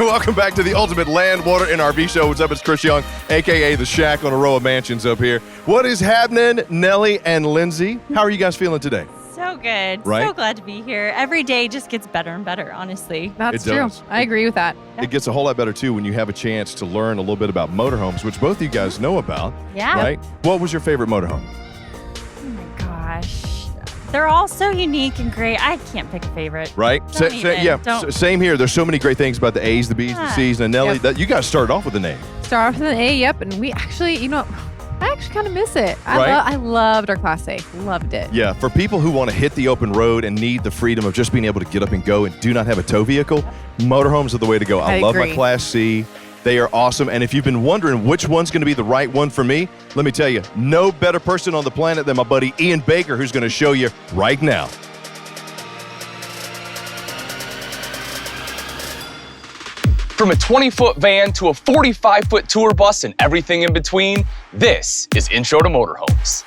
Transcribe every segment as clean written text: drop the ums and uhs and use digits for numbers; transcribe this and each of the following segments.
Welcome back to the Ultimate Land, Water, and RV Show. What's up? It's Chris Young, a.k.a. The Shack on a row of mansions up here. What is happening, Nellie and Lindsay? How are you guys feeling today? So good. Right? So glad to be here. Every day just gets better and better, honestly. That's It true. does. I agree with that. It gets a whole lot better, too, when you have a chance to learn a little bit about motorhomes, which both of you guys know about. Yeah. Right? What was your favorite motorhome? Oh my gosh. They're all so unique and great. I can't pick a favorite. Right? Don't even. Don't. Same here. There's so many great things about the A's, the B's, the Yeah. C's, and Nellie. Yep. That you guys started off with a name. Start off with an A, yep. And we actually, I actually kind of miss it. Right? I loved our Class A. Loved it. Yeah, for people who want to hit the open road and need the freedom of just being able to get up and go and do not have a tow vehicle, motorhomes are the way to go. I love my agree. Class C. They are awesome. And if you've been wondering which one's going to be the right one for me, let me tell you, no better person on the planet than my buddy Ian Baker, who's going to show you right now. From a 20-foot van to a 45-foot tour bus and everything in between, this is Intro to Motorhomes.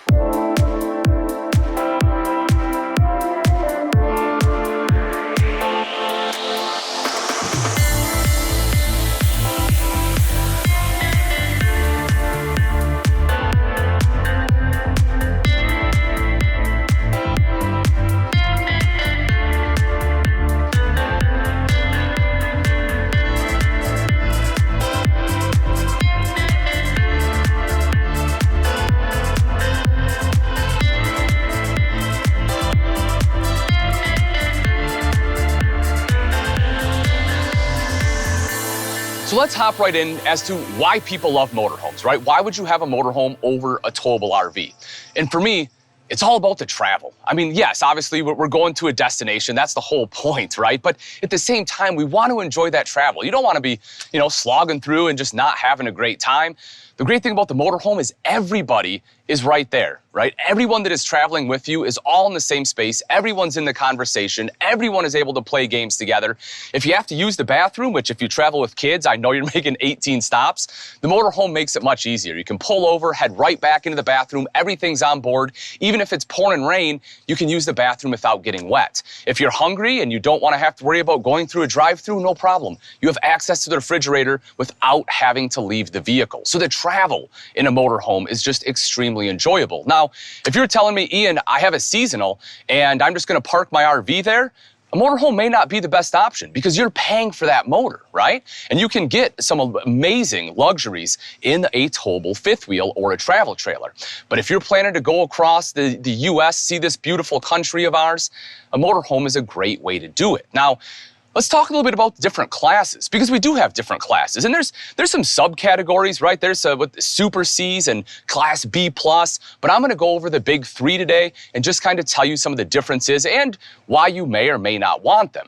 So let's hop right in as to why people love motorhomes, right? Why would you have a motorhome over a towable RV? And for me, it's all about the travel. I mean, yes, obviously we're going to a destination. That's the whole point, right? But at the same time, we want to enjoy that travel. You don't want to be, slogging through and just not having a great time. The great thing about the motorhome is everybody is right there, right? Everyone that is traveling with you is all in the same space. Everyone's in the conversation. Everyone is able to play games together. If you have to use the bathroom, which if you travel with kids, I know you're making 18 stops, the motorhome makes it much easier. You can pull over, head right back into the bathroom. Everything's on board. Even if it's pouring rain, you can use the bathroom without getting wet. If you're hungry and you don't want to have to worry about going through a drive-through, no problem. You have access to the refrigerator without having to leave the vehicle. So the travel in a motorhome is just extremely enjoyable. Now, if you're telling me, Ian, I have a seasonal and I'm just going to park my RV there, a motorhome may not be the best option because you're paying for that motor, right? And you can get some amazing luxuries in a towable fifth wheel or a travel trailer. But if you're planning to go across the U.S., see this beautiful country of ours, a motorhome is a great way to do it. Now, let's talk a little bit about different classes because we do have different classes. And there's some subcategories, right? There's what Super Cs and Class B+, but I'm gonna go over the big three today and just kind of tell you some of the differences and why you may or may not want them.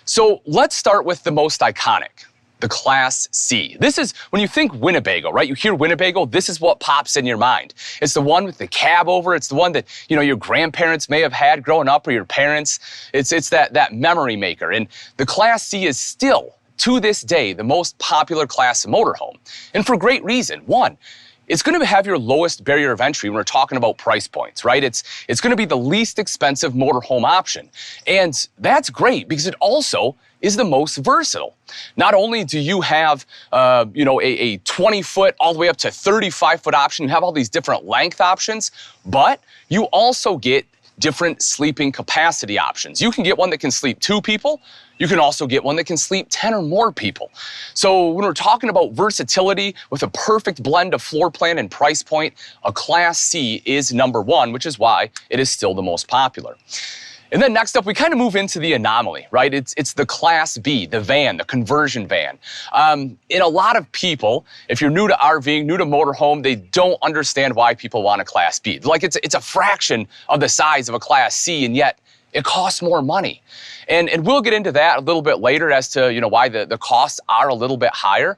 So let's start with the most iconic, the Class C. This is, when you think Winnebago, right? You hear Winnebago, this is what pops in your mind. It's the one with the cab over. It's the one that, your grandparents may have had growing up or your parents. It's that memory maker. And the Class C is still, to this day, the most popular class of motorhome. And for great reason. One, it's going to have your lowest barrier of entry when we're talking about price points, right? It's going to be the least expensive motorhome option. And that's great because it also is the most versatile. Not only do you have, a 20-foot all the way up to 35-foot option, you have all these different length options, but you also get different sleeping capacity options. You can get one that can sleep 2 people. You can also get one that can sleep 10 or more people. So when we're talking about versatility with a perfect blend of floor plan and price point, a Class C is number one, which is why it is still the most popular. And then next up, we kind of move into the anomaly, right? It's the Class B, the van, the conversion van. And a lot of people, if you're new to RVing, new to motorhome, they don't understand why people want a Class B. Like it's a fraction of the size of a Class C, and yet it costs more money. And we'll get into that a little bit later as to why the costs are a little bit higher.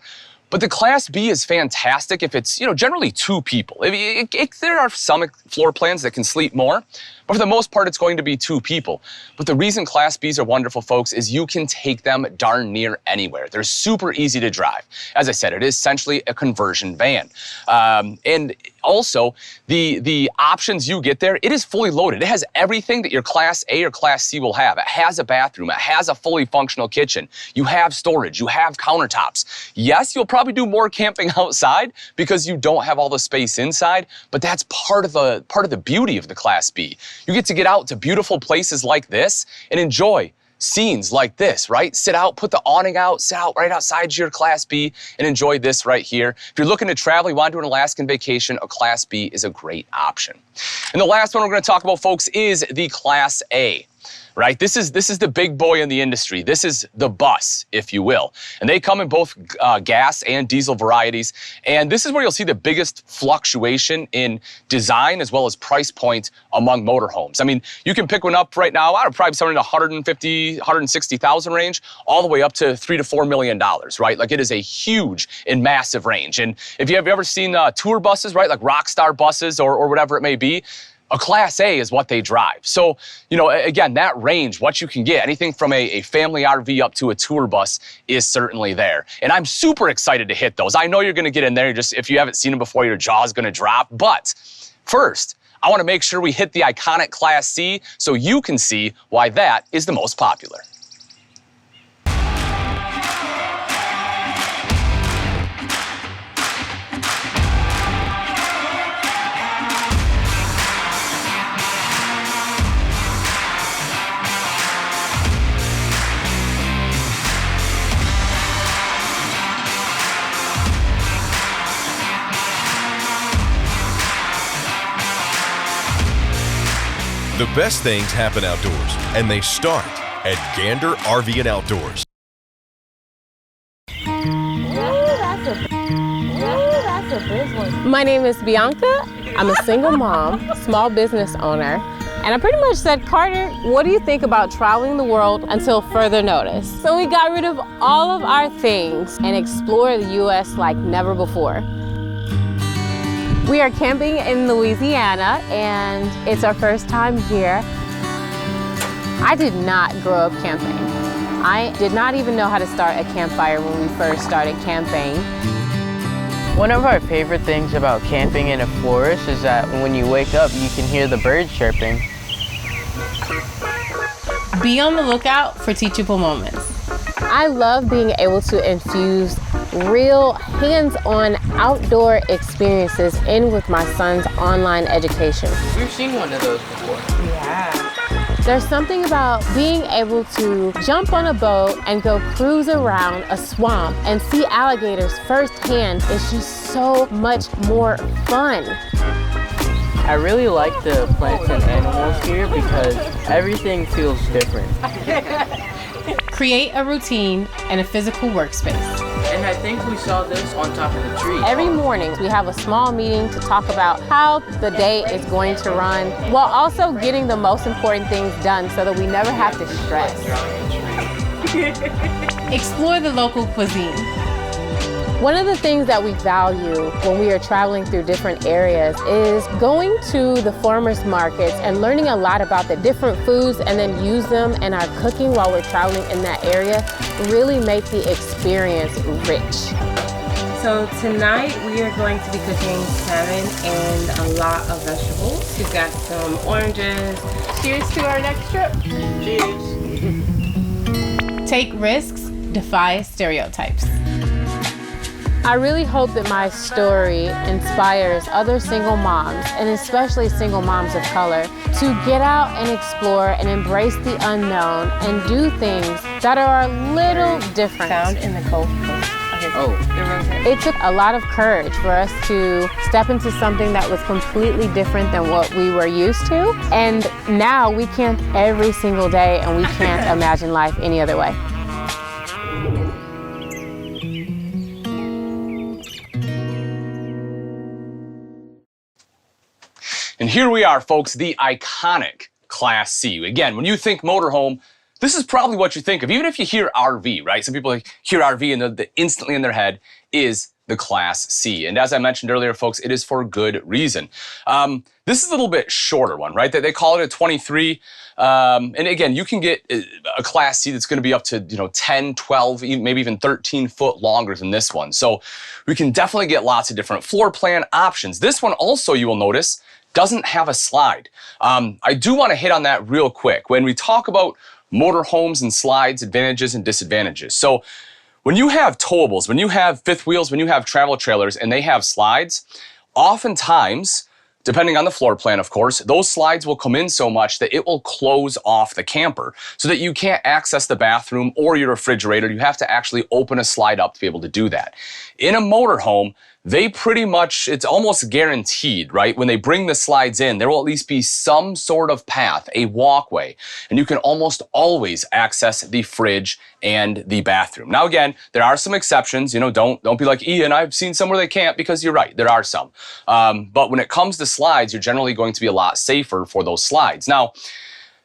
But the Class B is fantastic if it's generally 2 people. There are some floor plans that can sleep more, but for the most part, it's going to be 2 people. But the reason Class Bs are wonderful, folks, is you can take them darn near anywhere. They're super easy to drive. As I said, it is essentially a conversion van. And also, the options you get there, it is fully loaded. It has everything that your Class A or Class C will have. It has a bathroom. It has a fully functional kitchen. You have storage. You have countertops. Yes, you'll probably do more camping outside because you don't have all the space inside, but that's part of the beauty of the Class B. You get to get out to beautiful places like this and enjoy scenes like this, right? Sit out, put the awning out, sit out right outside your Class B and enjoy this right here. If you're looking to travel, you want to do an Alaskan vacation, a Class B is a great option. And the last one we're going to talk about, folks, is the Class A. Right? This is the big boy in the industry. This is the bus, if you will. And they come in both gas and diesel varieties. And this is where you'll see the biggest fluctuation in design as well as price point among motorhomes. I mean, you can pick one up right now, I don't know, probably somewhere in the 150, 160,000 range, all the way up to $3 to $4 million, right? Like it is a huge and massive range. And if you have ever seen tour buses, right? Like Rockstar buses or whatever it may be, a Class A is what they drive. So, you know, again, that range, what you can get, anything from a family RV up to a tour bus is certainly there. And I'm super excited to hit those. I know you're gonna get in there, just if you haven't seen them before, your jaw's gonna drop. But first, I wanna make sure we hit the iconic Class C so you can see why that is the most popular. The best things happen outdoors, and they start at Gander RV and Outdoors. My name is Bianca. I'm a single mom, small business owner, and I pretty much said, Carter, what do you think about traveling the world until further notice? So we got rid of all of our things and explored the U.S. like never before. We are camping in Louisiana, and it's our first time here. I did not grow up camping. I did not even know how to start a campfire when we first started camping. One of our favorite things about camping in a forest is that when you wake up, you can hear the birds chirping. Be on the lookout for teachable moments. I love being able to infuse real hands-on outdoor experiences in with my son's online education. We've seen one of those before. Yeah. There's something about being able to jump on a boat and go cruise around a swamp and see alligators firsthand. It's just so much more fun. I really like the plants and animals here because everything feels different. Create a routine and a physical workspace. And I think we saw this on top of the tree. Every morning we have a small meeting to talk about how the day is going to run, while also getting the most important things done so that we never have to stress. Explore the local cuisine. One of the things that we value when we are traveling through different areas is going to the farmers markets and learning a lot about the different foods and then use them in our cooking while we're traveling in that area, really make the experience rich. So tonight we are going to be cooking salmon and a lot of vegetables. We've got some oranges. Cheers to our next trip. Cheers. Take risks, defy stereotypes. I really hope that my story inspires other single moms, and especially single moms of color, to get out and explore and embrace the unknown and do things that are a little different. Found in the Gulf Coast. Okay. It took a lot of courage for us to step into something that was completely different than what we were used to. And now we camp every single day and we can't imagine life any other way. And here we are, folks, the iconic Class C. Again, when you think motorhome, this is probably what you think of. Even if you hear RV, right? Some people hear RV and the instantly in their head is the Class C. And as I mentioned earlier, folks, it is for good reason. This is a little bit shorter one, right? They call it a 23. And again, you can get a Class C that's going to be up to 10, 12, maybe even 13 foot longer than this one. So we can definitely get lots of different floor plan options. This one also, you will notice, doesn't have a slide. I do want to hit on that real quick. When we talk about motorhomes and slides, advantages and disadvantages. So when you have towables, when you have fifth wheels, when you have travel trailers and they have slides, oftentimes, depending on the floor plan, of course, those slides will come in so much that it will close off the camper so that you can't access the bathroom or your refrigerator. You have to actually open a slide up to be able to do that. In a motorhome, they pretty much, it's almost guaranteed, right? When they bring the slides in, there will at least be some sort of path, a walkway, and you can almost always access the fridge and the bathroom. Now, again, there are some exceptions. Don't be like Ian, I've seen some where they can't, because you're right, there are some. But when it comes to slides, you're generally going to be a lot safer for those slides. Now,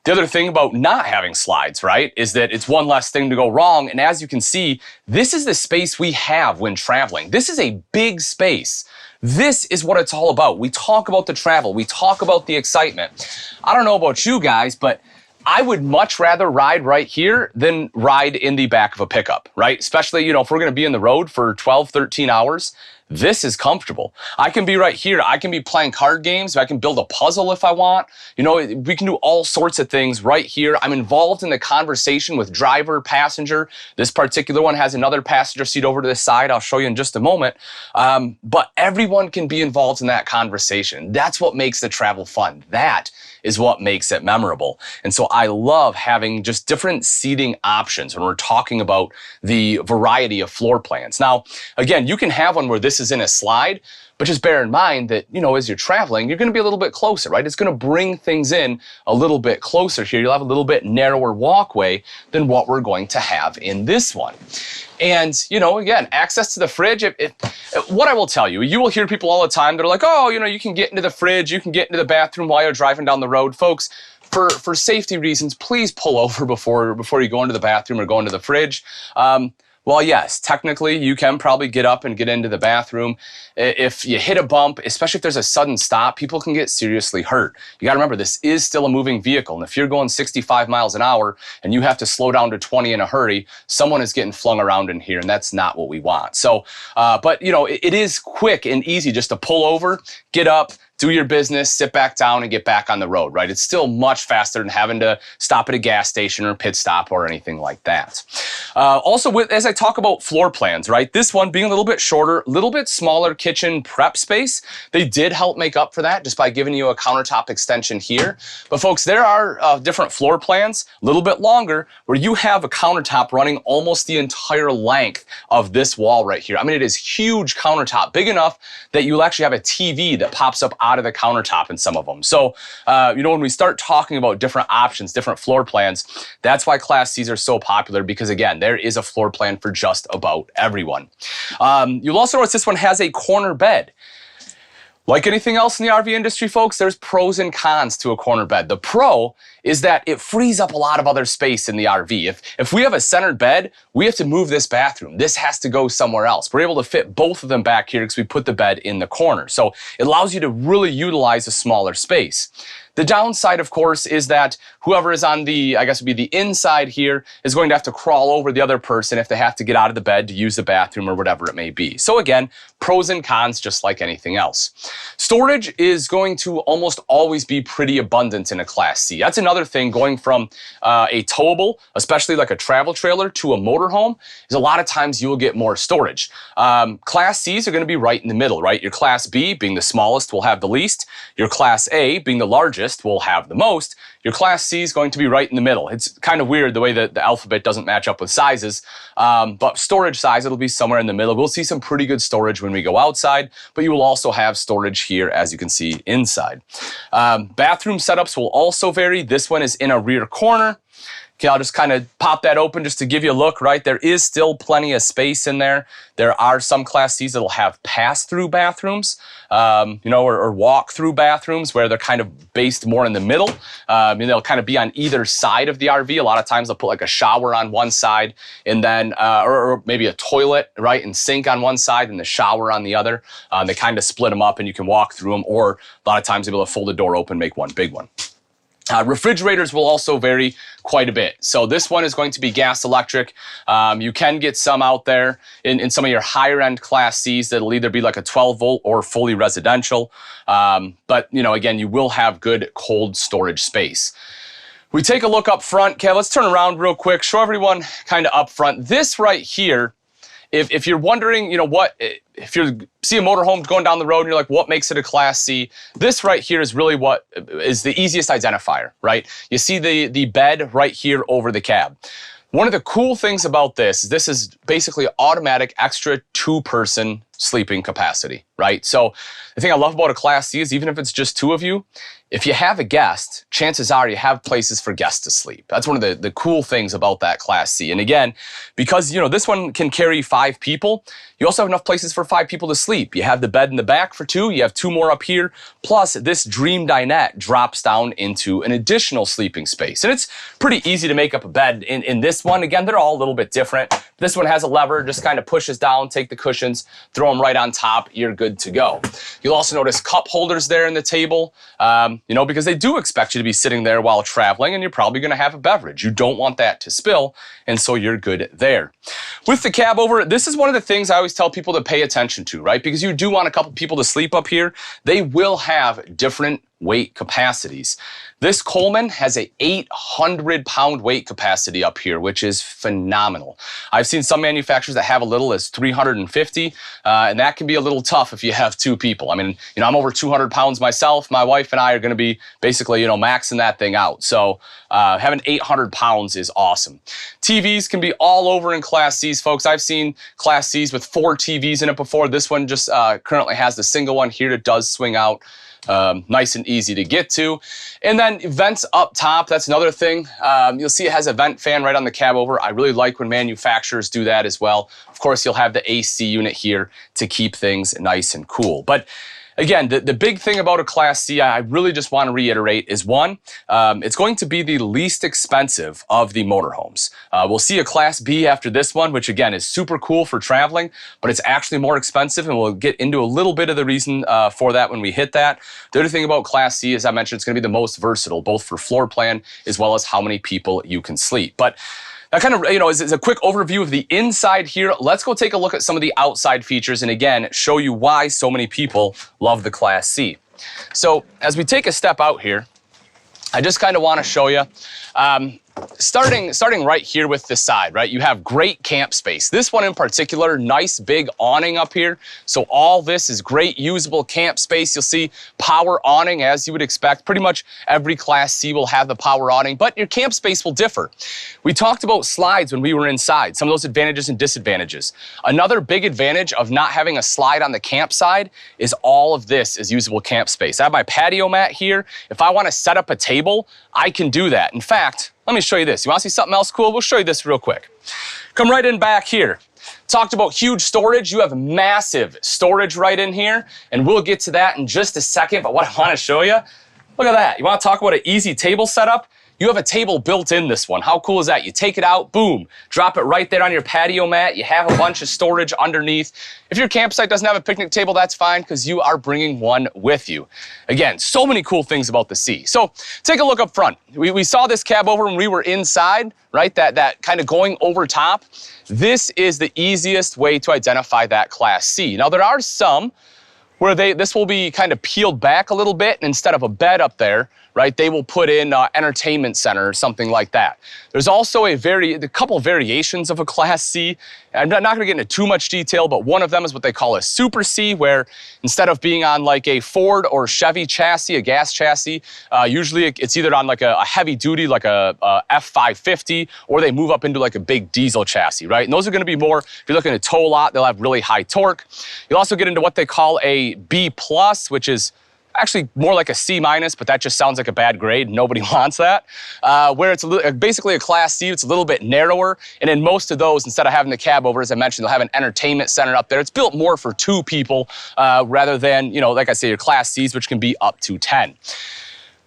the other thing about not having slides, right, is that it's one less thing to go wrong. And as you can see, this is the space we have when traveling. This is a big space. This is what it's all about. We talk about the travel. We talk about the excitement. I don't know about you guys, but I would much rather ride right here than ride in the back of a pickup, right? Especially, if we're going to be in the road for 12, 13 hours. This is comfortable. I can be right here. I can be playing card games. I can build a puzzle if I want. We can do all sorts of things right here. I'm involved in the conversation with driver, passenger. This particular one has another passenger seat over to the side. I'll show you in just a moment. But everyone can be involved in that conversation. That's what makes the travel fun. That is what makes it memorable. And so I love having just different seating options when we're talking about the variety of floor plans. Now, again, you can have one where this is in a slide, but just bear in mind that, as you're traveling, you're going to be a little bit closer, right? It's going to bring things in a little bit closer here. You'll have a little bit narrower walkway than what we're going to have in this one. And, again, access to the fridge. What I will tell you, you will hear people all the time that are like, oh, you can get into the fridge, you can get into the bathroom while you're driving down the road. Folks, for safety reasons, please pull over before you go into the bathroom or go into the fridge. Well, yes, technically you can probably get up and get into the bathroom. If you hit a bump, especially if there's a sudden stop, people can get seriously hurt. You gotta remember, this is still a moving vehicle. And if you're going 65 miles an hour and you have to slow down to 20 in a hurry, someone is getting flung around in here, and that's not what we want. So, but it is quick and easy just to pull over, get up, do your business, sit back down, and get back on the road, right? It's still much faster than having to stop at a gas station or pit stop or anything like that. Also, as I talk about floor plans, right? This one being a little bit shorter, a little bit smaller kitchen prep space. They did help make up for that just by giving you a countertop extension here. But folks, there are different floor plans, a little bit longer, where you have a countertop running almost the entire length of this wall right here. I mean, it is huge countertop, big enough that you'll actually have a TV that pops up out of the countertop in some of them. So, when we start talking about different options, different floor plans, that's why Class Cs are so popular, because again, there is a floor plan for just about everyone. You'll also notice this one has a corner bed. Like anything else in the RV industry, folks, there's pros and cons to a corner bed. The pro is that it frees up a lot of other space in the RV. If we have a centered bed, we have to move this bathroom. This has to go somewhere else. We're able to fit both of them back here because we put the bed in the corner. So it allows you to really utilize a smaller space. The downside, of course, is that whoever is on the, I guess would be the inside here, is going to have to crawl over the other person if they have to get out of the bed to use the bathroom or whatever it may be. So again, pros and cons just like anything else. Storage is going to almost always be pretty abundant in a Class C. That's another thing, going from a towable, especially like a travel trailer, to a motorhome, is a lot of times you will get more storage. Class Cs are going to be right in the middle, right? Your Class B, being the smallest, will have the least. Your Class A, being the largest, will have the most. Your Class C is going to be right in the middle. It's kind of weird the way that the alphabet doesn't match up with sizes, but storage size, it'll be somewhere in the middle. We'll see some pretty good storage when we go outside, but you will also have storage here, as you can see, inside. Bathroom setups will also vary. This one is in a rear corner. Okay, I'll just kind of pop that open just to give you a look, right? There is still plenty of space in there. There are some Class Cs that'll have pass-through bathrooms, you know, or walk-through bathrooms where they're kind of based more in the middle. And they'll kind of be on either side of the RV. A lot of times they'll put like a shower on one side and then, or maybe a toilet, right, and sink on one side and the shower on the other. They kind of split them up and you can walk through them, or a lot of times they'll be able to fold the door open, make one big one. Refrigerators will also vary quite a bit. So this one is going to be gas electric. You can get some out there in some of your higher end Class Cs that'll either be like a 12 volt or fully residential. But you know, again, you will have good cold storage space. We take a look up front. Okay, let's turn around real quick, show everyone kind of up front. This right here, if you're wondering, you know, what, if you see a motorhome going down the road and you're like, what makes it a Class C? This right here is really what is the easiest identifier, right? You see the bed right here over the cab. One of the cool things about this is basically automatic extra 2-person sleeping capacity, right? So the thing I love about a Class C is even if it's just 2 of you, if you have a guest, chances are you have places for guests to sleep. That's one of the cool things about that Class C. And again, because you know this one can carry 5 people, you also have enough places for 5 people to sleep. You have the bed in the back for 2, you have 2 more up here, plus this Dream Dinette drops down into an additional sleeping space. And it's pretty easy to make up a bed in this one. Again, they're all a little bit different. This one has a lever, just kind of pushes down, take the cushions, throw them right on top, you're good to go. You'll also notice cup holders there in the table, you know, because they do expect you to be sitting there while traveling and you're probably gonna have a beverage. You don't want that to spill, and so you're good there. With the cab over, this is one of the things I always tell people to pay attention to, right? Because you do want a couple people to sleep up here. They will have different weight capacities. This Coleman has a 800-pound weight capacity up here, which is phenomenal. I've seen some manufacturers that have a little as 350, and that can be a little tough if you have 2 people. I mean, you know, I'm over 200 pounds myself. My wife and I are going to be basically, you know, maxing that thing out. So having 800 pounds is awesome. TVs can be all over in Class Cs, folks. I've seen Class Cs with 4 TVs in it before. This one just currently has the single one here. It does swing out. Nice and easy to get to. And then vents up top, that's another thing. You'll see it has a vent fan right on the cab over. I really like when manufacturers do that as well. Of course, you'll have the AC unit here to keep things nice and cool. But again, the big thing about a Class C, I really just want to reiterate, is one, it's going to be the least expensive of the motorhomes. We'll see a Class B after this one, which again is super cool for traveling, but it's actually more expensive, and we'll get into a little bit of the reason for that when we hit that. The other thing about Class C, as I mentioned, it's going to be the most versatile, both for floor plan as well as how many people you can sleep. But that kind of, you know, is a quick overview of the inside here. Let's go take a look at some of the outside features and again, show you why so many people love the Class C. So as we take a step out here, I just kind of want to show you, starting right here with the side, right? You have great camp space. This one in particular, nice big awning up here. So all this is great usable camp space. You'll see power awning as you would expect. Pretty much every Class C will have the power awning, but your camp space will differ. We talked about slides when we were inside, some of those advantages and disadvantages. Another big advantage of not having a slide on the camp side is all of this is usable camp space. I have my patio mat here. If I want to set up a table, I can do that. In fact, let me show you this. You want to see something else cool? We'll show you this real quick. Come right in back here. Talked about huge storage. You have massive storage right in here, and we'll get to that in just a second. But what I want to show you, look at that. You want to talk about an easy table setup? You have a table built in this one. How cool is that? You take it out, boom, drop it right there on your patio mat. You have a bunch of storage underneath. If your campsite doesn't have a picnic table, that's fine because you are bringing one with you. Again, so many cool things about the C. So take a look up front. We saw this cab over when we were inside, right? That kind of going over top. This is the easiest way to identify that Class C. Now there are some where this will be kind of peeled back a little bit, and instead of a bed up there, right, they will put in an entertainment center or something like that. There's also a couple variations of a Class C. I'm not going to get into too much detail, but one of them is what they call a Super C, where instead of being on like a Ford or Chevy chassis, a gas chassis, usually it's either on like a heavy duty, like a F550, or they move up into like a big diesel chassis, right? And those are going to be more, if you're looking to tow a lot, they'll have really high torque. You'll also get into what they call a B+, which is actually more like a C-, but that just sounds like a bad grade. Nobody wants that. Where it's basically a Class C, it's a little bit narrower. And in most of those, instead of having the cab over, as I mentioned, they'll have an entertainment center up there. It's built more for 2 people rather than, you know, like I say, your Class Cs, which can be up to 10.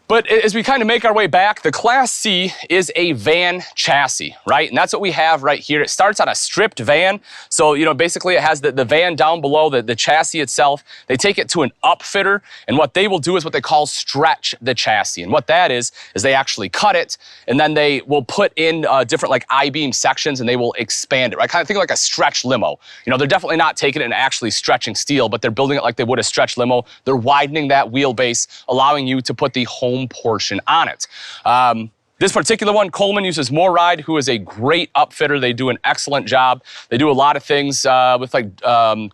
But as we kind of make our way back, the Class C is a van chassis, right? And that's what we have right here. It starts on a stripped van. So, you know, basically it has the van down below, the chassis itself. They take it to an upfitter, and what they will do is what they call stretch the chassis. And what that is they actually cut it, and then they will put in different like I-beam sections, and they will expand it, right? Kind of think of like a stretch limo. You know, they're definitely not taking it and actually stretching steel, but they're building it like they would a stretch limo. They're widening that wheelbase, allowing you to put the home portion on it. This particular one, Coleman uses MoRide, who is a great upfitter. They do an excellent job. They do a lot of things with like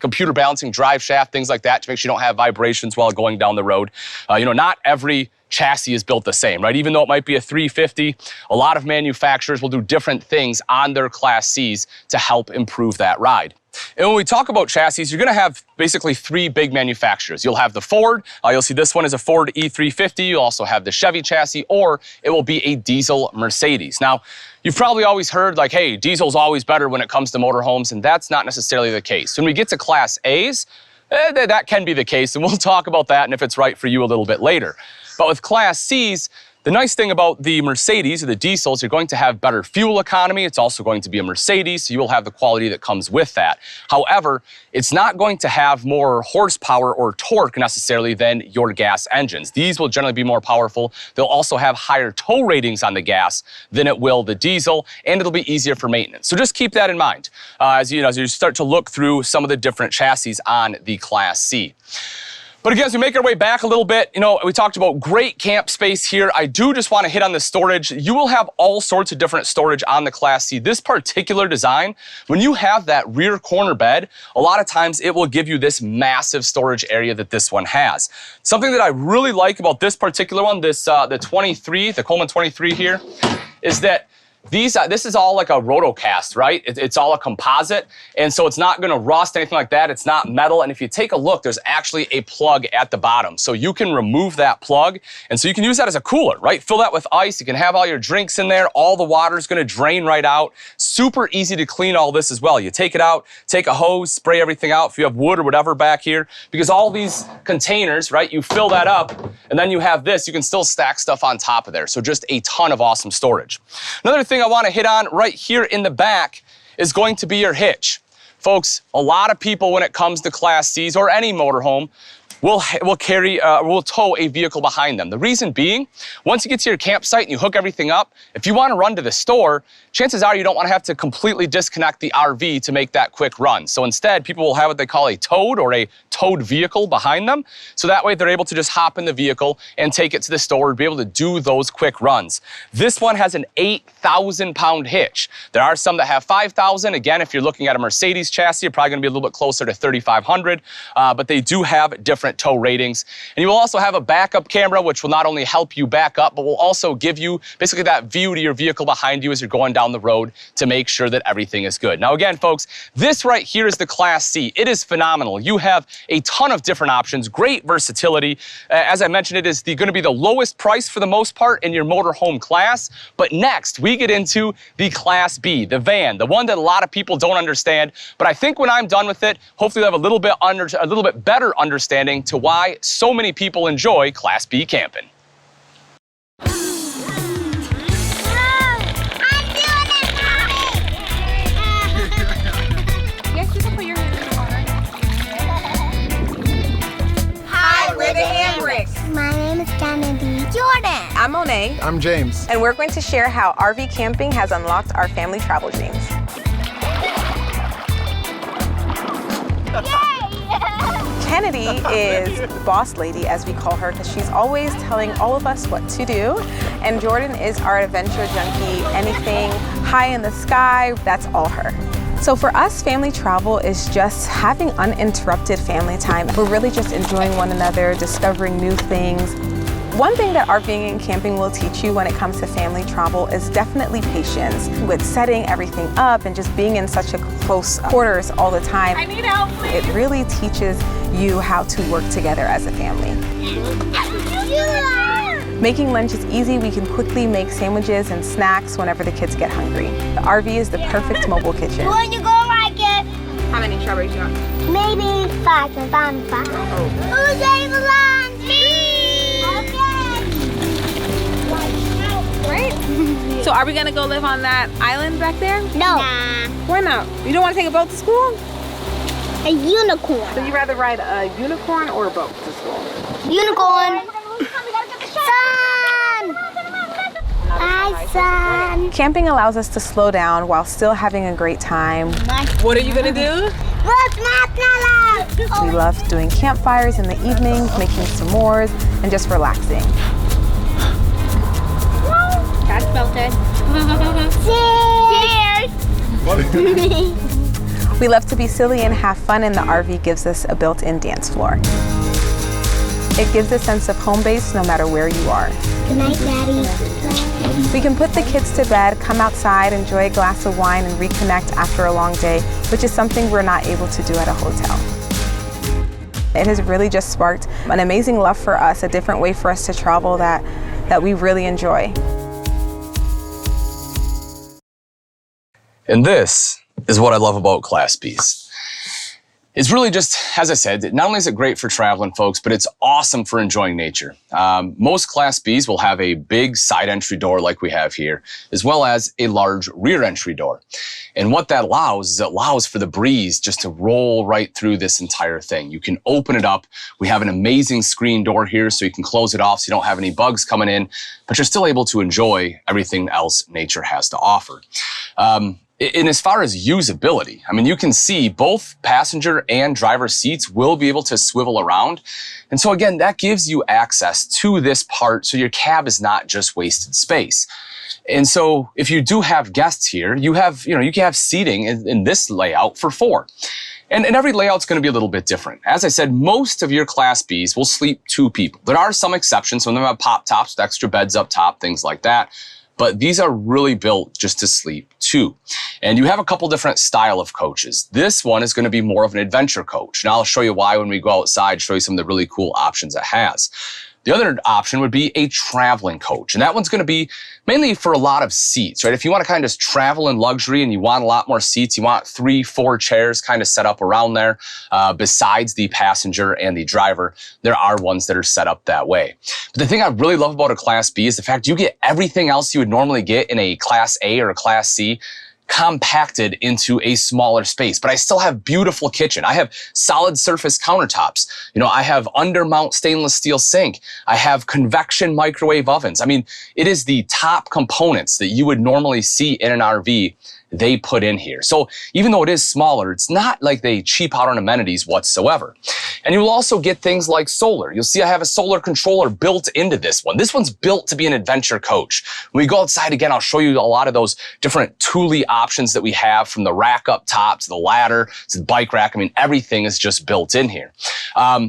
computer balancing, drive shaft, things like that to make sure you don't have vibrations while going down the road. You know, not every chassis is built the same, right? Even though it might be a 350, a lot of manufacturers will do different things on their Class Cs to help improve that ride. And when we talk about chassis, you're going to have basically 3 big manufacturers. You'll have the Ford. You'll see this one is a Ford E350. You'll also have the Chevy chassis, or it will be a diesel Mercedes. Now, you've probably always heard like, hey, diesel's always better when it comes to motorhomes, and that's not necessarily the case. When we get to Class A's, that can be the case, and we'll talk about that and if it's right for you a little bit later. But with Class C's, the nice thing about the Mercedes or the diesels, you're going to have better fuel economy. It's also going to be a Mercedes, so you will have the quality that comes with that. However, it's not going to have more horsepower or torque necessarily than your gas engines. These will generally be more powerful. They'll also have higher tow ratings on the gas than it will the diesel, and it'll be easier for maintenance. So just keep that in mind as you start to look through some of the different chassis on the Class C. But again, as we make our way back a little bit, you know, we talked about great camp space here. I do just want to hit on the storage. You will have all sorts of different storage on the Class C. This particular design, when you have that rear corner bed, a lot of times it will give you this massive storage area that this one has. Something that I really like about this particular one, the Coleman 23 here, is that this is all like a rotocast, right? It's all a composite, and so it's not gonna rust, anything like that. It's not metal, and if you take a look, there's actually a plug at the bottom. So you can remove that plug, and so you can use that as a cooler, right? Fill that with ice, you can have all your drinks in there, all the water's gonna drain right out. Super easy to clean all this as well. You take it out, take a hose, spray everything out if you have wood or whatever back here, because all these containers, right, you fill that up, and then you have this, you can still stack stuff on top of there. So just a ton of awesome storage. Another thing I want to hit on right here in the back is going to be your hitch. Folks, a lot of people when it comes to Class C's or any motorhome will tow a vehicle behind them. The reason being, once you get to your campsite and you hook everything up, if you want to run to the store, chances are you don't want to have to completely disconnect the RV to make that quick run. So instead, people will have what they call a towed or a towed vehicle behind them. So that way they're able to just hop in the vehicle and take it to the store and be able to do those quick runs. This one has an 8,000-pound hitch. There are some that have 5,000. Again, if you're looking at a Mercedes chassis, you're probably going to be a little bit closer to 3,500, but they do have different tow ratings. And you will also have a backup camera, which will not only help you back up, but will also give you basically that view to your vehicle behind you as you're going down the road to make sure that everything is good. Now again, folks, this right here is the Class C. It is phenomenal. You have a ton of different options, great versatility. As I mentioned, it is going to be the lowest price for the most part in your motorhome class. But next, we get into the Class B, the van, the one that a lot of people don't understand. But I think when I'm done with it, hopefully you'll have a little bit better understanding to why so many people enjoy Class B camping. My name is Kennedy. Jordan. I'm Monet. I'm James. And we're going to share how RV camping has unlocked our family travel dreams. Kennedy is boss lady, as we call her, because she's always telling all of us what to do. And Jordan is our adventure junkie. Anything high in the sky, that's all her. So for us, family travel is just having uninterrupted family time. We're really just enjoying one another, discovering new things. One thing that RVing and camping will teach you when it comes to family travel is definitely patience with setting everything up and just being in such a close quarters all the time. I need help, please. It really teaches you how to work together as a family. Making lunch is easy. We can quickly make sandwiches and snacks whenever the kids get hungry. The RV is the perfect mobile kitchen. When you go like it, How many strawberries you want? maybe 5. Who's ready for lunch? Me! So are we gonna go live on that island back there? No. Why not? You don't want to take a boat to school? A unicorn. So you rather ride a unicorn or a boat to school? Unicorn. Sun! Hi, Sun. Camping allows us to slow down while still having a great time. What are you gonna do? What's my We love doing campfires in the evenings, making s'mores, and just relaxing. That's melted. Cheers! We love to be silly and have fun, and the RV gives us a built-in dance floor. It gives a sense of home base no matter where you are. Good night, Daddy. We can put the kids to bed, come outside, enjoy a glass of wine, and reconnect after a long day, which is something we're not able to do at a hotel. It has really just sparked an amazing love for us, a different way for us to travel that we really enjoy. And this is what I love about Class Bs. It's really just, as I said, not only is it great for traveling folks, but it's awesome for enjoying nature. Most Class Bs will have a big side entry door like we have here, as well as a large rear entry door. And what that allows is it allows for the breeze just to roll right through this entire thing. You can open it up. We have an amazing screen door here, so you can close it off so you don't have any bugs coming in, but you're still able to enjoy everything else nature has to offer. And as far as usability, I mean, you can see both passenger and driver seats will be able to swivel around. And so again, that gives you access to this part so your cab is not just wasted space. And so if you do have guests here, you can have seating in this layout for 4. And every layout's going to be a little bit different. As I said, most of your Class Bs will sleep 2 people. There are some exceptions. Some of them have pop tops with extra beds up top, things like that. But these are really built just to sleep 2. And you have a couple different style of coaches. This one is going to be more of an adventure coach. And I'll show you why when we go outside, show you some of the really cool options it has. The other option would be a traveling coach. And that one's going to be mainly for a lot of seats, right? If you want to kind of just travel in luxury and you want a lot more seats, you want 3, 4 chairs kind of set up around there. Besides the passenger and the driver, there are ones that are set up that way. But the thing I really love about a Class B is the fact you get everything else you would normally get in a Class A or a Class C compacted into a smaller space, but I still have beautiful kitchen. I have solid surface countertops. I have undermount stainless steel sink. I have convection microwave ovens. I mean, it is the top components that you would normally see in an RV they put in here. So even though it is smaller, it's not like they cheap out on amenities whatsoever. And you will also get things like solar. You'll see I have a solar controller built into this one. This one's built to be an adventure coach. When we go outside again, I'll show you a lot of those different Thule options that we have, from the rack up top to the ladder to the bike rack. I mean, everything is just built in here.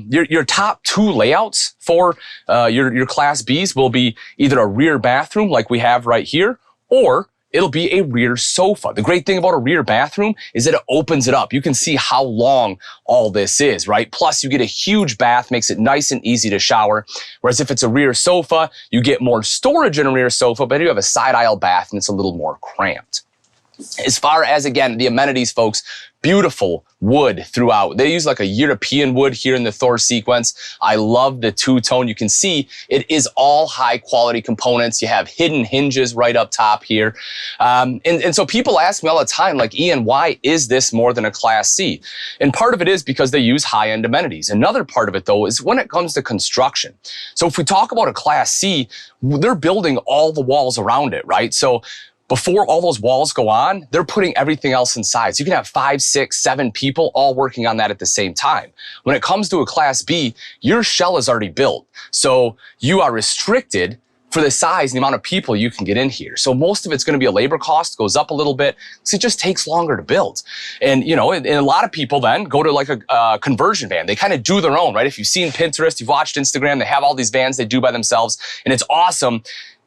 Your top 2 layouts for your Class Bs will be either a rear bathroom like we have right here, or it'll be a rear sofa. The great thing about a rear bathroom is that it opens it up. You can see how long all this is, right? Plus, you get a huge bath, makes it nice and easy to shower. Whereas if it's a rear sofa, you get more storage in a rear sofa, but you have a side aisle bath and it's a little more cramped. As far as, again, the amenities, folks, beautiful wood throughout. They use like a European wood here in the Thor sequence. I love the 2-tone. You can see it is all high quality components. You have hidden hinges right up top here. And so people ask me all the time, like, Ian, why is this more than a Class C? And part of it is because they use high-end amenities. Another part of it, though, is when it comes to construction. So if we talk about a Class C, they're building all the walls around it, right? So before all those walls go on, they're putting everything else inside. So you can have 5, 6, 7 people all working on that at the same time. When it comes to a Class B, your shell is already built. So you are restricted for the size and the amount of people you can get in here. So most of it's going to be a labor cost, goes up a little bit, because it just takes longer to build. And, you know, and a lot of people then go to like a conversion van. They kind of do their own, right? If you've seen Pinterest, you've watched Instagram, they have all these vans they do by themselves, and it's awesome.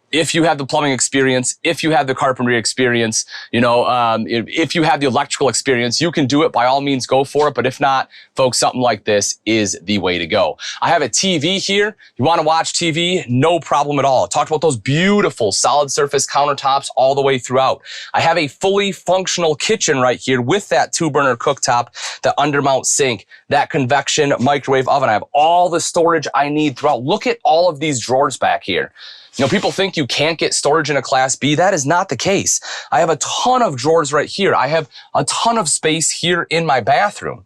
If you have the plumbing experience, if you have the carpentry experience, you know, if you have the electrical experience, you can do it. By all means, go for it. But if not, folks, something like this is the way to go. I have a TV here. You want to watch TV? No problem at all. I talked about those beautiful solid surface countertops all the way throughout. I have a fully functional kitchen right here with that 2-burner cooktop, the undermount sink, that convection microwave oven. I have all the storage I need throughout. Look at all of these drawers back here. You know, people think you can't get storage in a Class B. That is not the case. I have a ton of drawers right here. I have a ton of space here in my bathroom.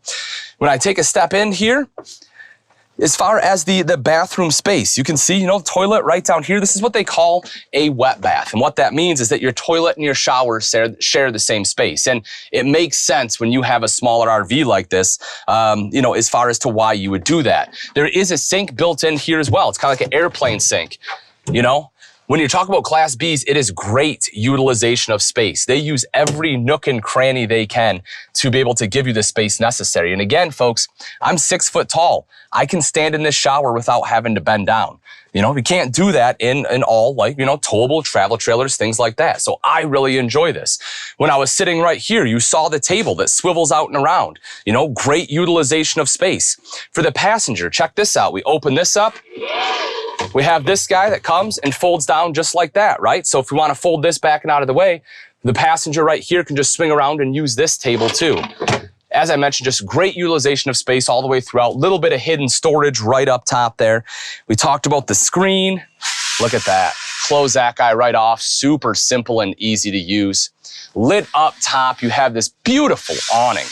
When I take a step in here, as far as the bathroom space, you can see, you know, toilet right down here. This is what they call a wet bath. And what that means is that your toilet and your shower share the same space. And it makes sense when you have a smaller RV like this, you know, as far as to why you would do that. There is a sink built in here as well. It's kind of like an airplane sink. You know, when you talk about Class Bs, it is great utilization of space. They use every nook and cranny they can to be able to give you the space necessary. And again, folks, I'm 6 foot tall. I can stand in this shower without having to bend down. You know, we can't do that in all, like, you know, towable travel trailers, things like that. So I really enjoy this. When I was sitting right here, you saw the table that swivels out and around. You know, great utilization of space. For the passenger, check this out. We open this up. We have this guy that comes and folds down just like that, right? So if we want to fold this back and out of the way, the passenger right here can just swing around and use this table too. As I mentioned, just great utilization of space all the way throughout. Little bit of hidden storage right up top there. We talked about the screen. Look at that. Close that guy right off. Super simple and easy to use. Lit up top, you have this beautiful awning.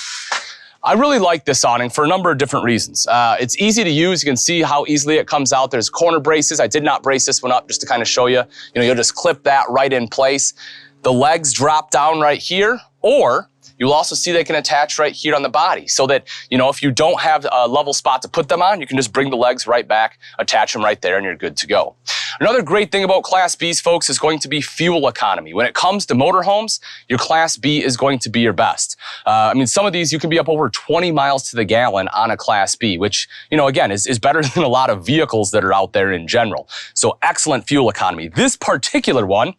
I really like this awning for a number of different reasons. It's easy to use. You can see how easily it comes out. There's corner braces. I did not brace this one up just to kind of show you. You know, you'll just clip that right in place. The legs drop down right here, or you'll also see they can attach right here on the body so that, you know, if you don't have a level spot to put them on, you can just bring the legs right back, attach them right there, and you're good to go. Another great thing about Class Bs, folks, is going to be fuel economy. When it comes to motorhomes, your Class B is going to be your best. I mean, some of these, you can be up over 20 miles to the gallon on a Class B, which, you know, again, is better than a lot of vehicles that are out there in general. So excellent fuel economy. This particular one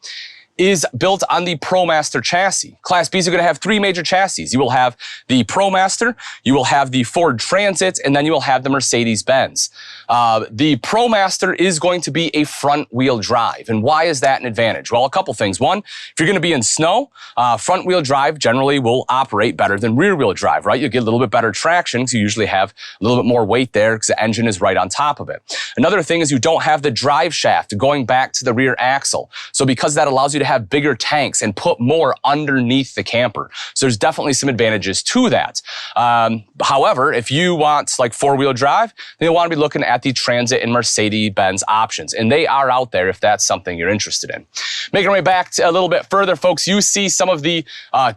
is built on the ProMaster chassis. Class Bs are going to have 3 major chassis. You will have the ProMaster, you will have the Ford Transit, and then you will have the Mercedes-Benz. The ProMaster is going to be a front-wheel drive. And why is that an advantage? Well, a couple things. One, if you're going to be in snow, front-wheel drive generally will operate better than rear-wheel drive, right? You get a little bit better traction because you usually have a little bit more weight there because the engine is right on top of it. Another thing is you don't have the drive shaft going back to the rear axle. So because that allows you to have bigger tanks and put more underneath the camper. So there's definitely some advantages to that. However, if you want like 4-wheel drive, then you'll want to be looking at the Transit and Mercedes-Benz options. And they are out there if that's something you're interested in. Making our way back a little bit further, folks, you see some of the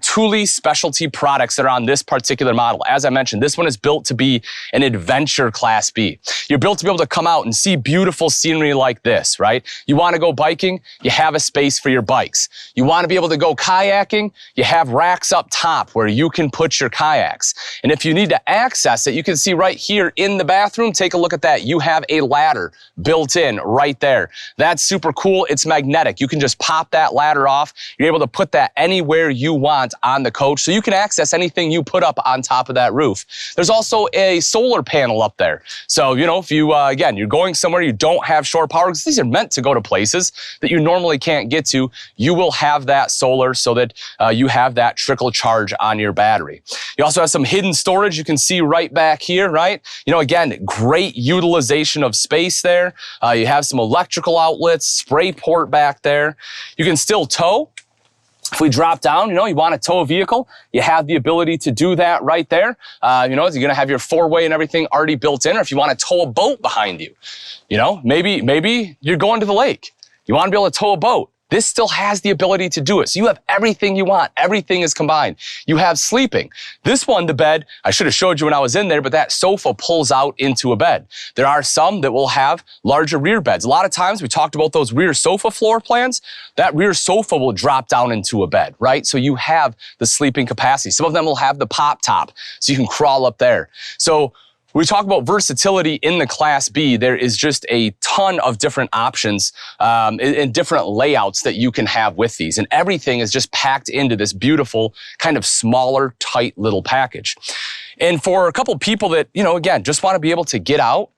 Thule specialty products that are on this particular model. As I mentioned, this one is built to be an adventure Class B. You're built to be able to come out and see beautiful scenery like this, right? You want to go biking, you have a space for your bikes. You want to be able to go kayaking, you have racks up top where you can put your kayaks. And if you need to access it, you can see right here in the bathroom, take a look at that. You have a ladder built in right there. That's super cool. It's magnetic. You can just pop that ladder off. You're able to put that anywhere you want on the coach, so you can access anything you put up on top of that roof. There's also a solar panel up there. So, you know, if you, again, you're going somewhere you don't have shore power, because these are meant to go to places that you normally can't get to, you will have that solar so that you have that trickle charge on your battery. You also have some hidden storage you can see right back here, right? You know, again, great utilization of space there. You have some electrical outlets, spray port back there. You can still tow. If we drop down, you know, you want to tow a vehicle, you have the ability to do that right there. You know, you're going to have your 4-way and everything already built in. Or if you want to tow a boat behind you, you know, maybe you're going to the lake. You want to be able to tow a boat. this still has the ability to do it. So you have everything you want. Everything is combined. You have sleeping. This one, the bed, I should have showed you when I was in there, but that sofa pulls out into a bed. There are some that will have larger rear beds. A lot of times we talked about those rear sofa floor plans. That rear sofa will drop down into a bed, right? So you have the sleeping capacity. Some of them will have the pop top, so you can crawl up there. So when we talk about versatility in the Class B, there is just a ton of different options and different layouts that you can have with these. And everything is just packed into this beautiful, kind of smaller, tight little package. And for a couple people that, you know, again, just want to be able to get out,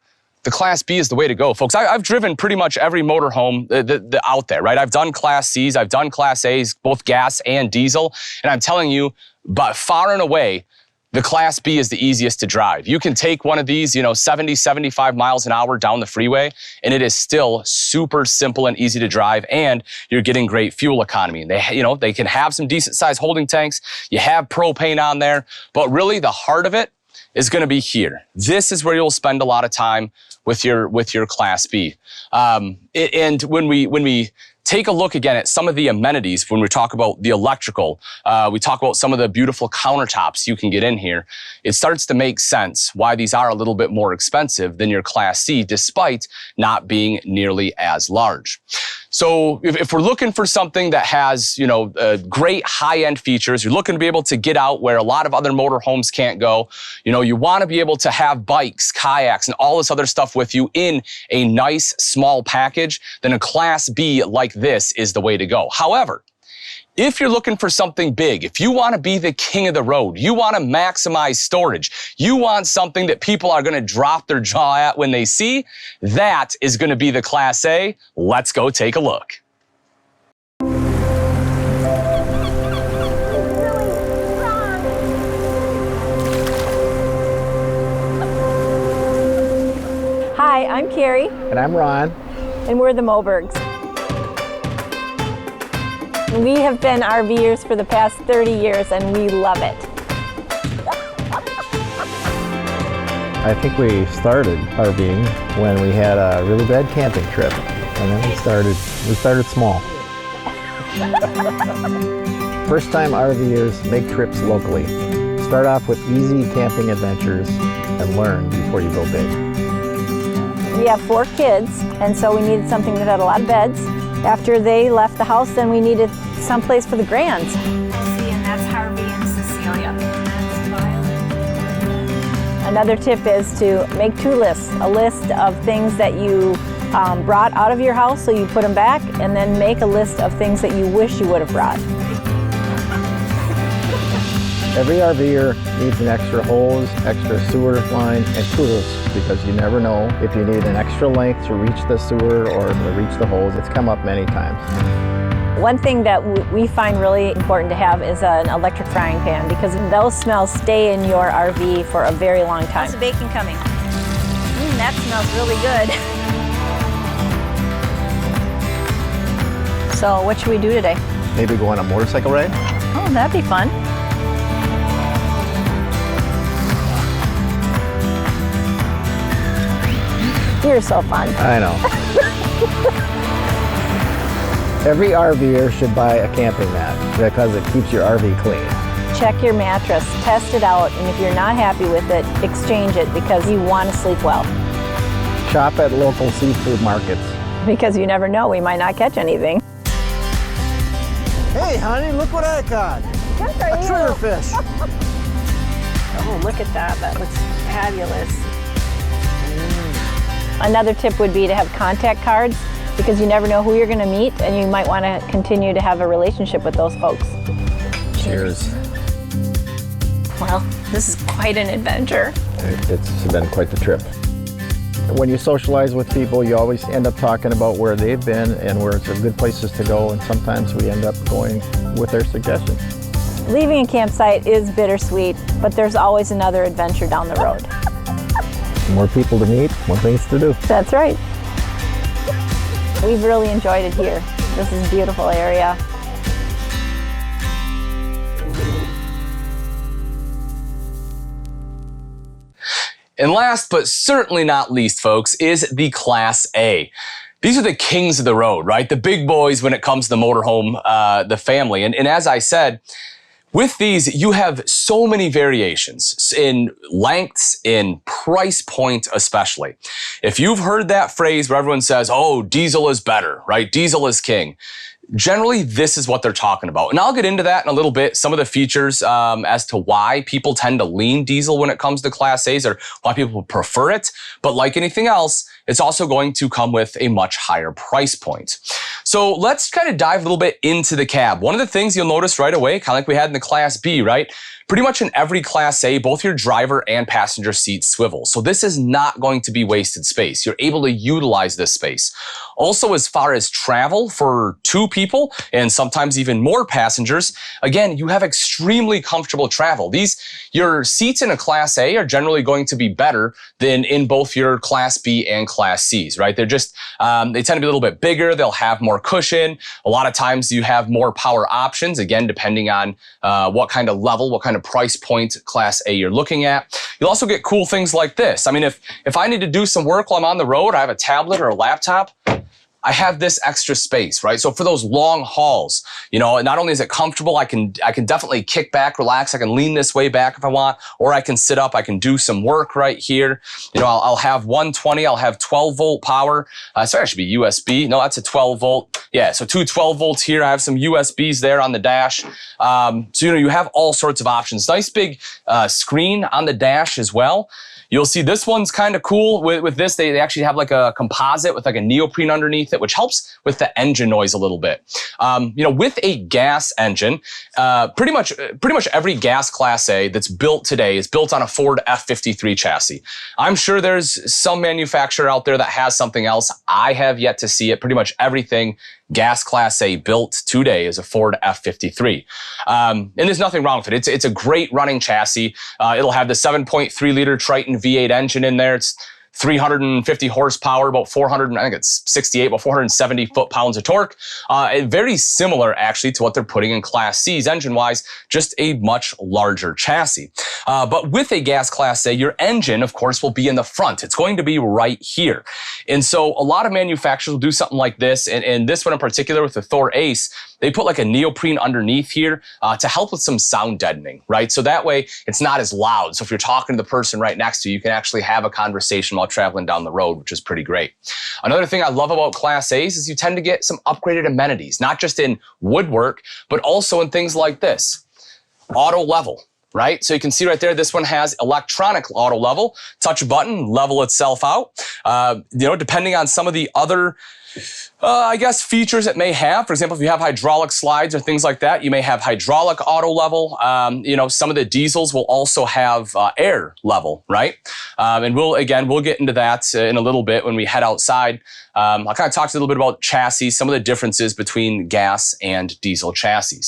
the Class B is the way to go, folks. I've driven pretty much every motorhome out there, right? I've done Class C's, I've done Class A's, both gas and diesel. And I'm telling you, by far and away, the Class B is the easiest to drive. You can take one of these, 70, 75 miles an hour down the freeway, and it is still super simple and easy to drive, and you're getting great fuel economy. They can have some decent sized holding tanks. You have propane on there, but really the heart of it is going to be here. This is where you'll spend a lot of time with your Class B. And when we take a look again at some of the amenities when we talk about the electrical, we talk about some of the beautiful countertops you can get in here. It starts to make sense why these are a little bit more expensive than your Class C, despite not being nearly as large. So if we're looking for something that has, great high-end features, you're looking to be able to get out where a lot of other motorhomes can't go, you want to be able to have bikes, kayaks, and all this other stuff with you in a nice small package, then a Class B like this is the way to go. However, if you're looking for something big, if you want to be the king of the road, you want to maximize storage, you want something that people are going to drop their jaw at when they see, that is going to be the Class A. Let's go take a look. Hi, I'm Carrie. And I'm Ron. And we're the Mobergs. We have been RVers for the past 30 years and we love it. I think we started RVing when we had a really bad camping trip. And then we started small. First time RVers make trips locally. Start off with easy camping adventures and learn before you go big. We have 4 kids, and so we needed something that had a lot of beds. After they left the house, then we needed someplace for the grands. See, and that's Harvey and Cecilia. Another tip is to make 2 lists. A list of things that you brought out of your house, so you put them back, and then make a list of things that you wish you would have brought. Every RVer needs an extra hose, extra sewer line, and tools, because you never know if you need an extra length to reach the sewer or to reach the hose. It's come up many times. One thing that we find really important to have is an electric frying pan, because those smells stay in your RV for a very long time. How's the bacon coming? That smells really good. So what should we do today? Maybe go on a motorcycle ride? Oh, that'd be fun. You're so fun. I know. Every RVer should buy a camping mat because it keeps your RV clean. Check your mattress, test it out, and if you're not happy with it, exchange it because you want to sleep well. Shop at local seafood markets. Because you never know, we might not catch anything. Hey honey, look what I caught. A triggerfish. Oh, look at that. That looks fabulous. Another tip would be to have contact cards, because you never know who you're going to meet and you might want to continue to have a relationship with those folks. Cheers. Well, this is quite an adventure. It's been quite the trip. When you socialize with people, you always end up talking about where they've been and where it's good places to go, and sometimes we end up going with their suggestions. Leaving a campsite is bittersweet, but there's always another adventure down the road. More people to meet, more things to do. That's right. We've really enjoyed it here. This is a beautiful area. And last but certainly not least, folks, is the Class A. These are the kings of the road, right? The big boys when it comes to the motorhome, the family. And as I said, with these, you have so many variations in lengths, in price point especially. If you've heard that phrase where everyone says, oh, diesel is better, right? Diesel is king. Generally, this is what they're talking about. And I'll get into that in a little bit, some of the features as to why people tend to lean diesel when it comes to Class A's or why people prefer it. But like anything else, it's also going to come with a much higher price point. So let's kind of dive a little bit into the cab. One of the things you'll notice right away, kind of like we had in the Class B, right? Pretty much in every Class A, both your driver and passenger seats swivel. So this is not going to be wasted space. You're able to utilize this space. Also, as far as travel for 2 people and sometimes even more passengers, again, you have extremely comfortable travel. Your seats in a Class A are generally going to be better than in both your Class B and Class C's, right? They're just, they tend to be a little bit bigger. They'll have more cushion. A lot of times you have more power options, again, depending on what kind of level, what kind of price point Class A you're looking at. You'll also get cool things like this. I mean, if I need to do some work while I'm on the road, I have a tablet or a laptop, I have this extra space, right? So for those long hauls, you know, not only is it comfortable, I can definitely kick back, relax. I can lean this way back if I want, or I can sit up. I can do some work right here. You know, I'll have 120. I'll have 12 volt power. Sorry, it should be USB. No, that's a 12 volt. Yeah, so 2 12 volts here. I have some USBs there on the dash. So, you know, you have all sorts of options. Nice big screen on the dash as well. You'll see this one's kind of cool. With this, they actually have like a composite with like a neoprene underneath it, which helps with the engine noise a little bit. You know, with a gas engine, pretty much every gas Class A that's built today is built on a Ford F-53 chassis. I'm sure there's some manufacturer out there that has something else. I have yet to see it. Pretty much everything gas Class A built today is a Ford F-53. And there's nothing wrong with it. It's a great running chassis. It'll have the 7.3 liter Triton V8 engine in there. It's 350 horsepower, about 400, I think it's 68, about 470 foot-pounds of torque. Very similar, actually, to what they're putting in Class C's engine-wise, just a much larger chassis. But with a gas Class A, your engine, of course, will be in the front. It's going to be right here. And so a lot of manufacturers will do something like this, and this one in particular with the Thor Ace, they put like a neoprene underneath here to help with some sound deadening, right? So that way it's not as loud. So if you're talking to the person right next to you, you can actually have a conversation while traveling down the road, which is pretty great. Another thing I love about Class A's is you tend to get some upgraded amenities, not just in woodwork, but also in things like this. Auto level. Right? So you can see right there, this one has electronic auto level, touch a button, level itself out. You know, depending on some of the other, I guess, features it may have. For example, if you have hydraulic slides or things like that, you may have hydraulic auto level. You know, some of the diesels will also have air level, right? And we'll get into that in a little bit when we head outside. I'll kind of talk to you a little bit about chassis, some of the differences between gas and diesel chassis.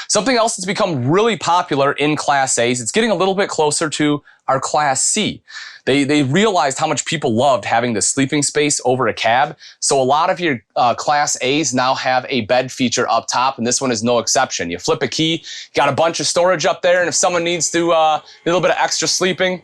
Something else that's become really popular in Class A's, it's getting a little bit closer to our Class C. They realized how much people loved having the sleeping space over a cab. So a lot of your Class A's now have a bed feature up top, and this one is no exception. You flip a key, got a bunch of storage up there, and if someone needs to a little bit of extra sleeping,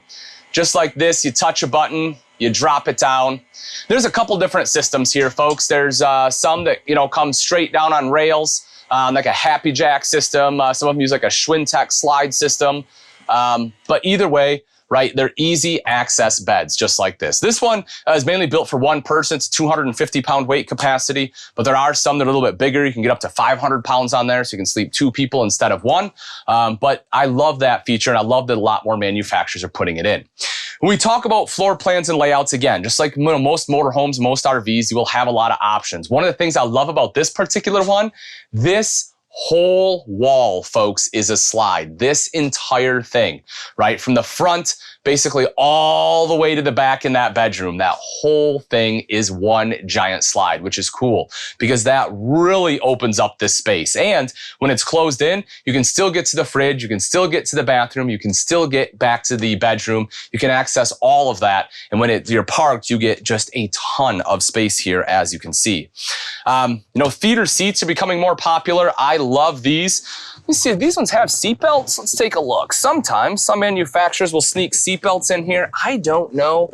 just like this, you touch a button, you drop it down. There's a couple different systems here, folks. There's some that, you know, come straight down on rails, like a Happy Jack system. Some of them use like a Schwintek slide system. But either way, right, they're easy access beds, just like this. This one is mainly built for one person. It's 250-pound weight capacity, but there are some that are a little bit bigger. You can get up to 500 pounds on there, so you can sleep 2 people instead of 1. But I love that feature, and I love that a lot more manufacturers are putting it in. When we talk about floor plans and layouts, again, just like most motorhomes, most RVs, you will have a lot of options. One of the things I love about this particular one, this whole wall, folks, is a slide. This entire thing, right? From the front, basically all the way to the back in that bedroom, that whole thing is one giant slide, which is cool because that really opens up this space. And when it's closed in, you can still get to the fridge, you can still get to the bathroom, you can still get back to the bedroom, you can access all of that. And when you're parked, you get just a ton of space here, as you can see. You know, theater seats are becoming more popular. I love these. me see, these ones have seatbelts. Let's take a look. Sometimes some manufacturers will sneak seatbelts in here. I don't know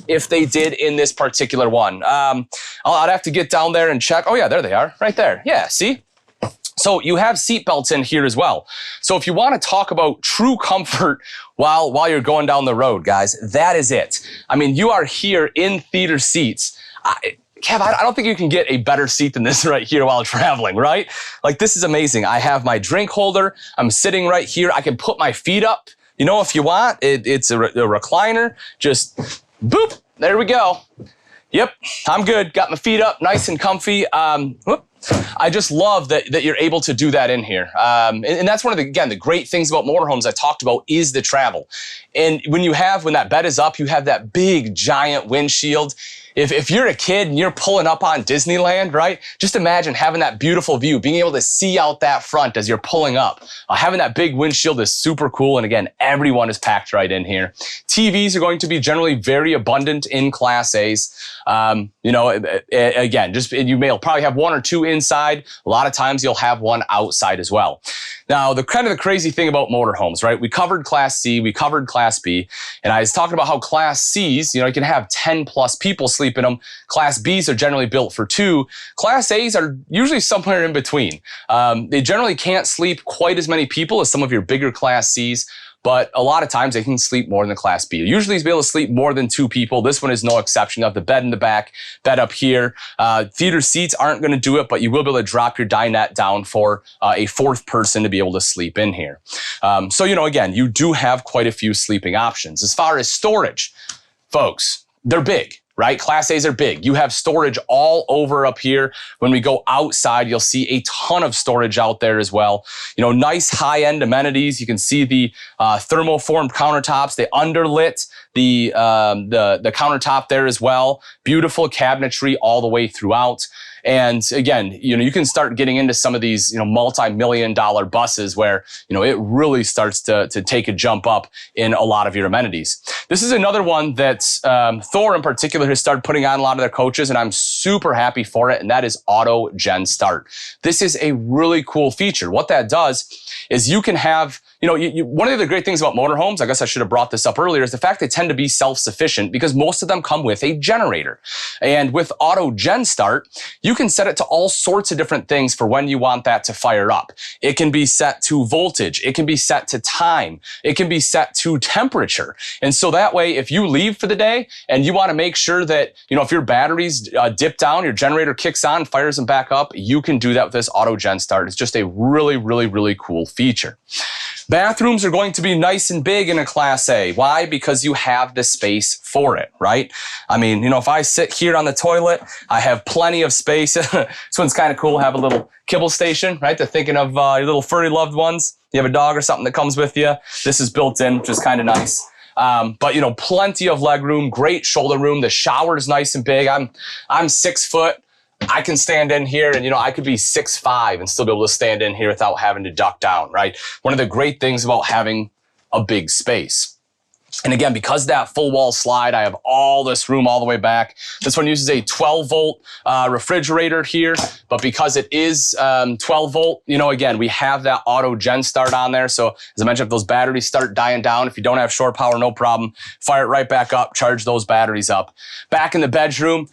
if they did in this particular one. I'd have to get down there and check. Oh yeah, there they are, right there. Yeah, see? So you have seatbelts in here as well. So if you want to talk about true comfort while you're going down the road, guys, that is it. I mean, you are here in theater seats. Kev, I don't think you can get a better seat than this right here while traveling, right? Like, this is amazing. I have my drink holder. I'm sitting right here. I can put my feet up. You know, if you want, it's a recliner. Just boop, there we go. Yep, I'm good. Got my feet up, nice and comfy. I just love that you're able to do that in here. And that's one of the great things about motorhomes I talked about is the travel. And when that bed is up, you have that big, giant windshield. If you're a kid and you're pulling up on Disneyland, right? Just imagine having that beautiful view, being able to see out that front as you're pulling up. Having that big windshield is super cool. And again, everyone is packed right in here. TVs are going to be generally very abundant in Class A's. Again, you may probably have one or two inside. A lot of times you'll have one outside as well. Now, the crazy thing about motorhomes, right? We covered Class C, we covered Class B, and I was talking about how Class C's, you can have 10 plus people sleep in them. Class B's are generally built for 2. Class A's are usually somewhere in between. They generally can't sleep quite as many people as some of your bigger Class C's, but a lot of times they can sleep more than the Class B. Usually he's able to sleep more than 2 people. This one is no exception. You have the bed in the back, bed up here. Theater seats aren't going to do it, but you will be able to drop your dinette down for a 4th person to be able to sleep in here. Again, you do have quite a few sleeping options. As far as storage, folks, they're big. Right? Class A's are big. You have storage all over up here. When we go outside, you'll see a ton of storage out there as well. Nice high-end amenities. You can see the thermoformed countertops. They underlit the countertop there as well. Beautiful cabinetry all the way throughout. And again, you can start getting into some of these, multi-million-dollar buses where, it really starts to take a jump up in a lot of your amenities. This is another one that Thor in particular has started putting on a lot of their coaches, and I'm super happy for it, and that is Auto Gen Start. This is a really cool feature. What that does is you can have, one of the great things about motorhomes, I guess I should have brought this up earlier, is the fact they tend to be self-sufficient because most of them come with a generator. And with Auto Gen Start, you can set it to all sorts of different things for when you want that to fire up. It can be set to voltage. It can be set to time. It can be set to temperature. And so that way, if you leave for the day and you want to make sure that, if your batteries dip down, your generator kicks on, fires them back up, you can do that with this Auto Gen Start. It's just a really, really, really cool feature. Bathrooms are going to be nice and big in a Class A. Why? Because you have the space for it, right? I mean, if I sit here on the toilet, I have plenty of space. This one's kind of cool. Have a little kibble station, right? They're thinking of your little furry loved ones. You have a dog or something that comes with you. This is built in, which is kind of nice. But plenty of leg room, great shoulder room. The shower is nice and big. I'm 6 foot. I can stand in here and, I could be 6'5" and still be able to stand in here without having to duck down, right? One of the great things about having a big space. And again, because that full wall slide, I have all this room all the way back. This one uses a 12-volt refrigerator here, but because it is 12-volt, again, we have that Auto Gen Start on there. So as I mentioned, if those batteries start dying down, if you don't have shore power, no problem. Fire it right back up, charge those batteries up. Back in the bedroom,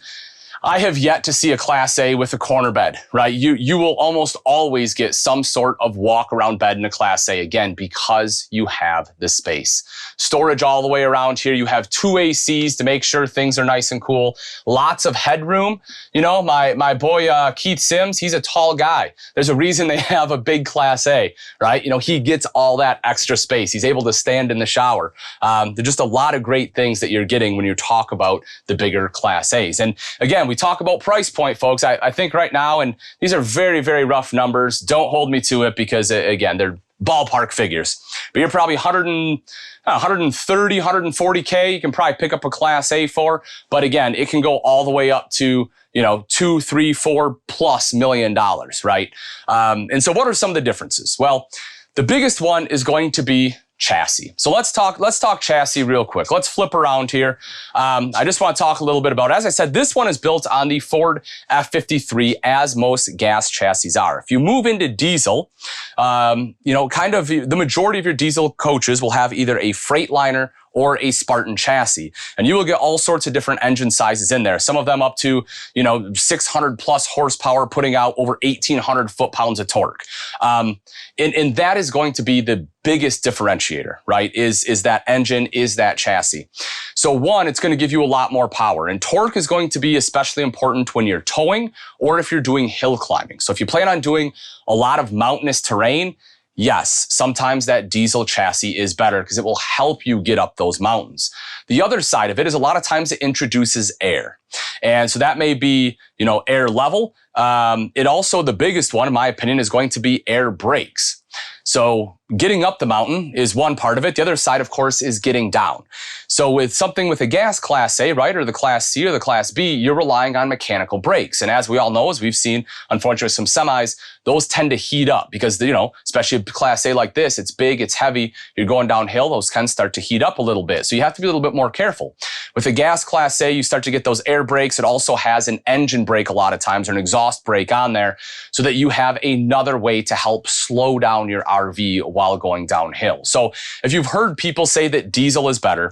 I have yet to see a Class A with a corner bed, right? You will almost always get some sort of walk around bed in a Class A, again, because you have the space. Storage all the way around here. You have 2 ACs to make sure things are nice and cool. Lots of headroom. My boy Keith Sims, he's a tall guy. There's a reason they have a big Class A, right? He gets all that extra space. He's able to stand in the shower. There's just a lot of great things that you're getting when you talk about the bigger Class A's. And again, we talk about price point, folks. I think right now, and these are very, very rough numbers. Don't hold me to it because, again, they're ballpark figures. But you're probably 130, 140K. You can probably pick up a Class A for. But again, it can go all the way up to, $2, $3, $4+ million, right? And so what are some of the differences? Well, the biggest one is going to be chassis. So let's talk chassis real quick. Let's flip around here. I just want to talk a little bit about, as I said, this one is built on the Ford F-53, as most gas chassis are. If you move into diesel, you know, kind of the majority of your diesel coaches will have either a Freightliner or a Spartan chassis. And you will get all sorts of different engine sizes in there. Some of them up to, you know, 600 plus horsepower, putting out over 1,800 foot-pounds of torque. And that is going to be the biggest differentiator, right? Is that engine, is that chassis. So one, it's going to give you a lot more power. And torque is going to be especially important when you're towing or if you're doing hill climbing. So if you plan on doing a lot of mountainous terrain, yes, sometimes that diesel chassis is better because it will help you get up those mountains. The other side of it is a lot of times it introduces air. And so that may be, you know, air level. It also, the biggest one, in my opinion, is going to be air brakes. So getting up the mountain is one part of it. The other side, of course, is getting down. So with something with a gas Class A, right, or the Class C or the Class B, you're relying on mechanical brakes. And as we all know, as we've seen, unfortunately, some semis, those tend to heat up because, you know, especially a Class A like this, it's big, it's heavy, you're going downhill, those can start to heat up a little bit. So you have to be a little bit more careful. With a gas Class A, you start to get those air brakes. It also has an engine brake a lot of times or an exhaust brake on there so that you have another way to help slow down your RV while going downhill. So if you've heard people say that diesel is better,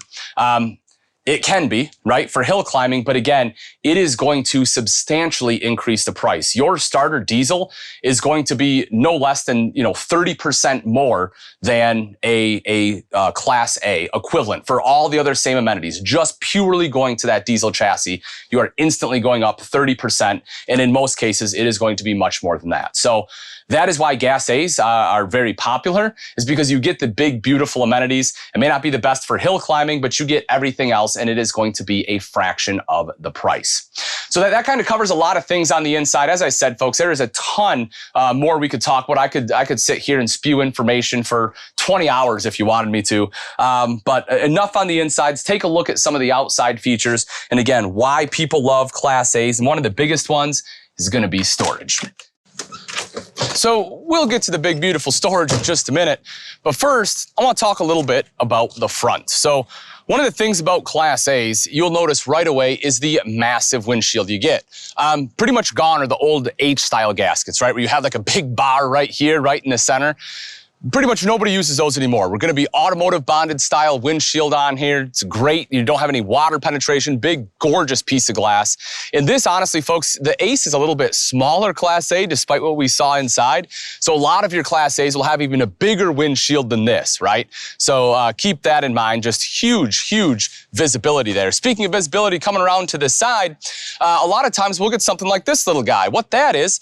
it can be, right, for hill climbing, but again, it is going to substantially increase the price. Your starter diesel is going to be no less than, you know, 30% more than a Class A equivalent for all the other same amenities. Just purely going to that diesel chassis, you are instantly going up 30%, and in most cases, it is going to be much more than that. So that is why gas A's are very popular, is because you get the big, beautiful amenities. It may not be the best for hill climbing, but you get everything else, and it is going to be a fraction of the price. So that kind of covers a lot of things on the inside. As I said, folks, there is a ton more we could talk about. I could sit here and spew information for 20 hours if you wanted me to. But enough on the insides. Take a look at some of the outside features. And again, why people love Class A's. And one of the biggest ones is going to be storage. So we'll get to the big, beautiful storage in just a minute. But first, I want to talk a little bit about the front. So one of the things about Class A's, you'll notice right away, is the massive windshield you get. Pretty much gone are the old H-style gaskets, right? Where you have like a big bar right here, right in the center. Pretty much nobody uses those anymore. We're going to be automotive bonded style windshield on here. It's great. You don't have any water penetration. Big, gorgeous piece of glass. And this, honestly, folks, the Ace is a little bit smaller Class A, despite what we saw inside. So a lot of your Class A's will have even a bigger windshield than this, right? So keep that in mind. Just huge, huge visibility there. Speaking of visibility, coming around to the side, a lot of times we'll get something like this little guy. What that is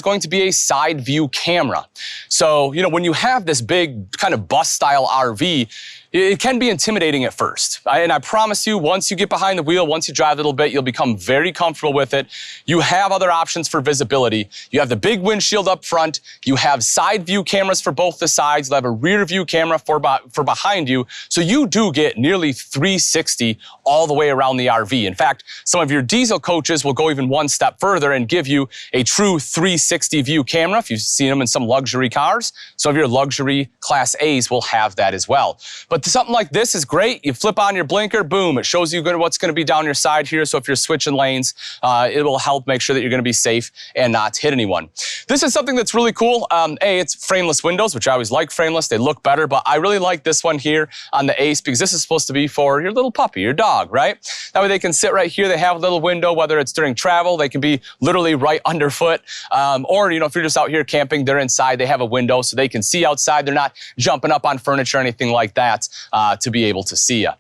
going to be a side view camera. So, you know, when you have this big kind of bus style RV, it can be intimidating at first. And I promise you, once you get behind the wheel, once you drive a little bit, you'll become very comfortable with it. You have other options for visibility. You have the big windshield up front. You have side view cameras for both the sides. You'll have a rear view camera for behind you. So you do get nearly 360 all the way around the RV. In fact, some of your diesel coaches will go even one step further and give you a true 360 view camera, if you've seen them in some luxury cars. Some of your luxury Class A's will have that as well. But something like this is great. You flip on your blinker, boom, it shows you what's going to be down your side here. So if you're switching lanes, it will help make sure that you're going to be safe and not hit anyone. This is something that's really cool. It's frameless windows, which I always like frameless. They look better, but I really like this one here on the Ace because this is supposed to be for your little puppy, your dog, right? That way they can sit right here. They have a little window, whether it's during travel, they can be literally right underfoot. Or, you know, if you're just out here camping, they're inside, they have a window so they can see outside. They're not jumping up on furniture or anything like that. To be able to see you.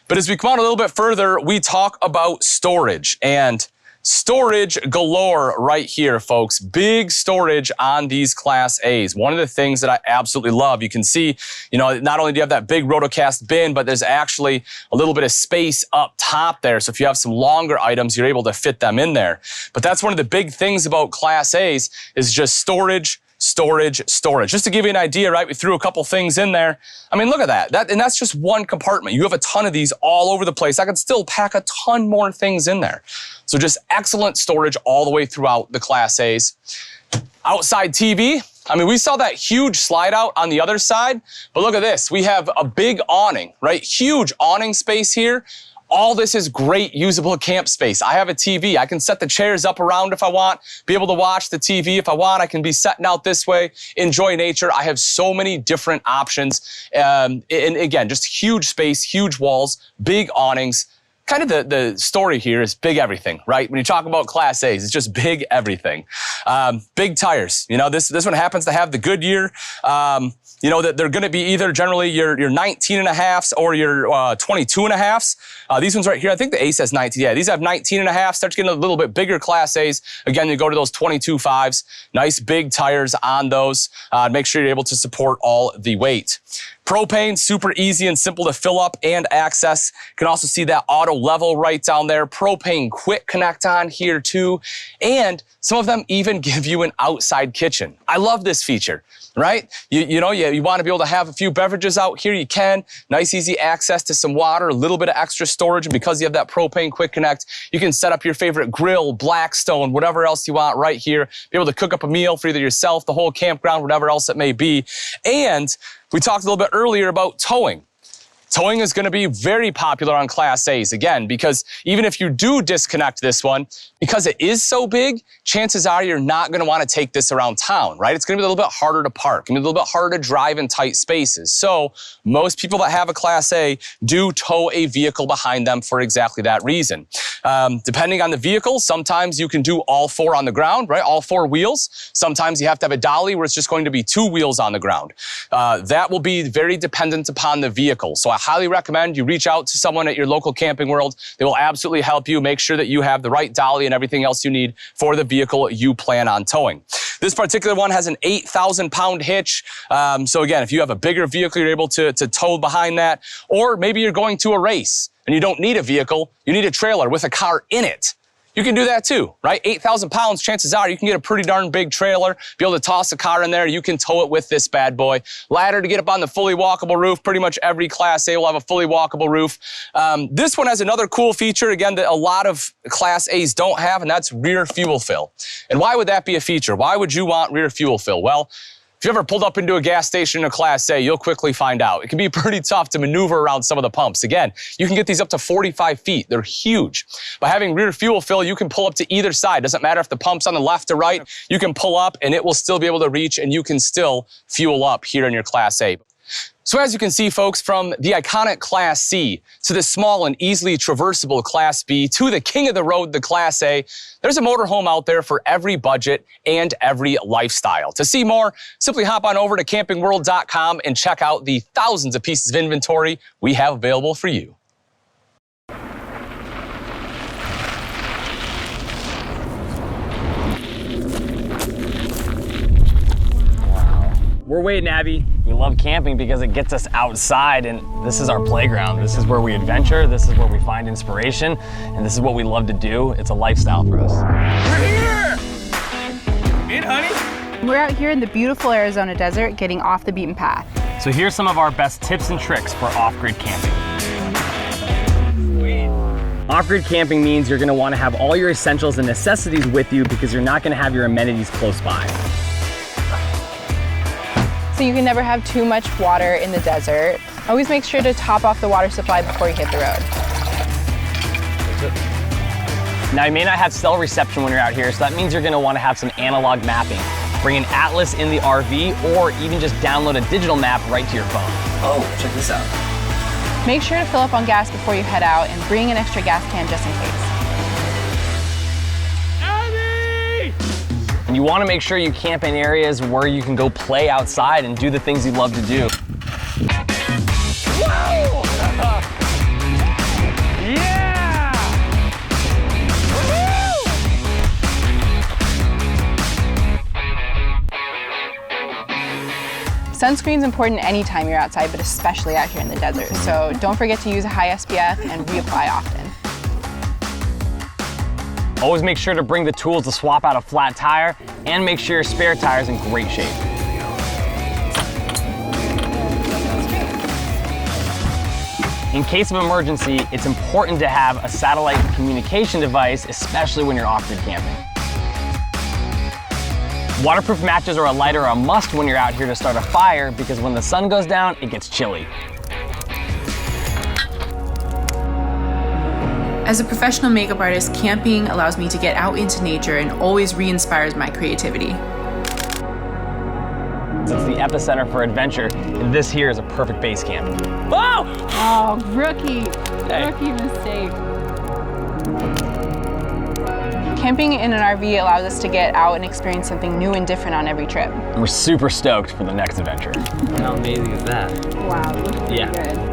But as we come out a little bit further, we talk about storage, and storage galore right here, folks. Big storage on these Class A's. One of the things that I absolutely love, you can see, you know, not only do you have that big rotocast bin, but there's actually a little bit of space up top there. So if you have some longer items, you're able to fit them in there. But that's one of the big things about Class A's is just storage. Just to give you an idea, right? We threw a couple things in there. I mean, look at that. And that's just one compartment. You have a ton of these all over the place. I could still pack a ton more things in there. So just excellent storage all the way throughout the Class A's. Outside TV, I mean, we saw that huge slide out on the other side, but look at this. We have a big awning, right? Huge awning space here. All this is great usable camp space. I have a TV. I can set the chairs up around if I want, be able to watch the TV if I want. I can be setting out this way, enjoy nature. I have so many different options. And again, just huge space, huge walls, big awnings. Kind of the story here is big everything, right? When you talk about Class A's, it's just big everything. Big tires. You know, this one happens to have the Goodyear. You know, that they're going to be either generally your 19.5s or your 22.5s. These ones right here, I think the Ace has 19. Yeah, these have 19.5. Starts getting a little bit bigger Class A's. Again, you go to those 22.5s. Nice big tires on those. Make sure you're able to support all the weight. Propane, super easy and simple to fill up and access. You can also see that auto level right down there. Propane quick connect on here too. And some of them even give you an outside kitchen. I love this feature, right? You want to be able to have a few beverages out here, you can. Nice, easy access to some water, a little bit of extra storage. And because you have that propane quick connect, you can set up your favorite grill, Blackstone, whatever else you want right here. Be able to cook up a meal for either yourself, the whole campground, whatever else it may be. And we talked a little bit earlier about towing. Towing is going to be very popular on Class A's, again, because even if you do disconnect this one, because it is so big, chances are you're not going to want to take this around town, right? It's going to be a little bit harder to park, and a little bit harder to drive in tight spaces. So most people that have a Class A do tow a vehicle behind them for exactly that reason. Depending on the vehicle, sometimes you can do all four on the ground, right? All four wheels. Sometimes you have to have a dolly where it's just going to be two wheels on the ground. That will be very dependent upon the vehicle. So I highly recommend you reach out to someone at your local Camping World. They will absolutely help you make sure that you have the right dolly and everything else you need for the vehicle you plan on towing. This particular one has an 8,000-pound hitch. So again, if you have a bigger vehicle, you're able to tow behind that. Or maybe you're going to a race and you don't need a vehicle, you need a trailer with a car in it. You can do that too, right? 8,000 pounds, chances are you can get a pretty darn big trailer, be able to toss a car in there. You can tow it with this bad boy. Ladder to get up on the fully walkable roof. Pretty much every Class A will have a fully walkable roof. This one has another cool feature, again, that a lot of Class A's don't have, and that's rear fuel fill. And why would that be a feature? Why would you want rear fuel fill? Well, if you ever pulled up into a gas station in a Class A, you'll quickly find out. It can be pretty tough to maneuver around some of the pumps. Again, you can get these up to 45 feet. They're huge. By having rear fuel fill, you can pull up to either side. Doesn't matter if the pump's on the left or right. You can pull up and it will still be able to reach, and you can still fuel up here in your Class A. So as you can see, folks, from the iconic Class C to the small and easily traversable Class B to the king of the road, the Class A, there's a motorhome out there for every budget and every lifestyle. To see more, simply hop on over to campingworld.com and check out the thousands of pieces of inventory we have available for you. We're Wade and Abby. We love camping because it gets us outside, and this is our playground. This is where we adventure, this is where we find inspiration, and this is what we love to do. It's a lifestyle for us. We're here! In, honey? We're out here in the beautiful Arizona desert getting off the beaten path. So here's some of our best tips and tricks for off-grid camping. Off-grid camping means you're gonna wanna have all your essentials and necessities with you because you're not gonna have your amenities close by. So you can never have too much water in the desert. Always make sure to top off the water supply before you hit the road. Now you may not have cell reception when you're out here, so that means you're gonna wanna have some analog mapping. Bring an atlas in the RV or even just download a digital map right to your phone. Oh, check this out. Make sure to fill up on gas before you head out and bring an extra gas can just in case. And you want to make sure you camp in areas where you can go play outside and do the things you love to do. Whoa! Yeah! Sunscreen's important anytime you're outside, but especially out here in the desert. So don't forget to use a high SPF and reapply often. Always make sure to bring the tools to swap out a flat tire and make sure your spare tire is in great shape. In case of emergency, it's important to have a satellite communication device, especially when you're off-grid camping. Waterproof matches or a lighter are a must when you're out here to start a fire because when the sun goes down, it gets chilly. As a professional makeup artist, camping allows me to get out into nature and always re-inspires my creativity. It's the epicenter for adventure, and this here is a perfect base camp. Oh, rookie mistake. Camping in an RV allows us to get out and experience something new and different on every trip. And we're super stoked for the next adventure. How amazing is that? Wow, it looks pretty Yeah. good.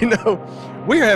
You know, we're having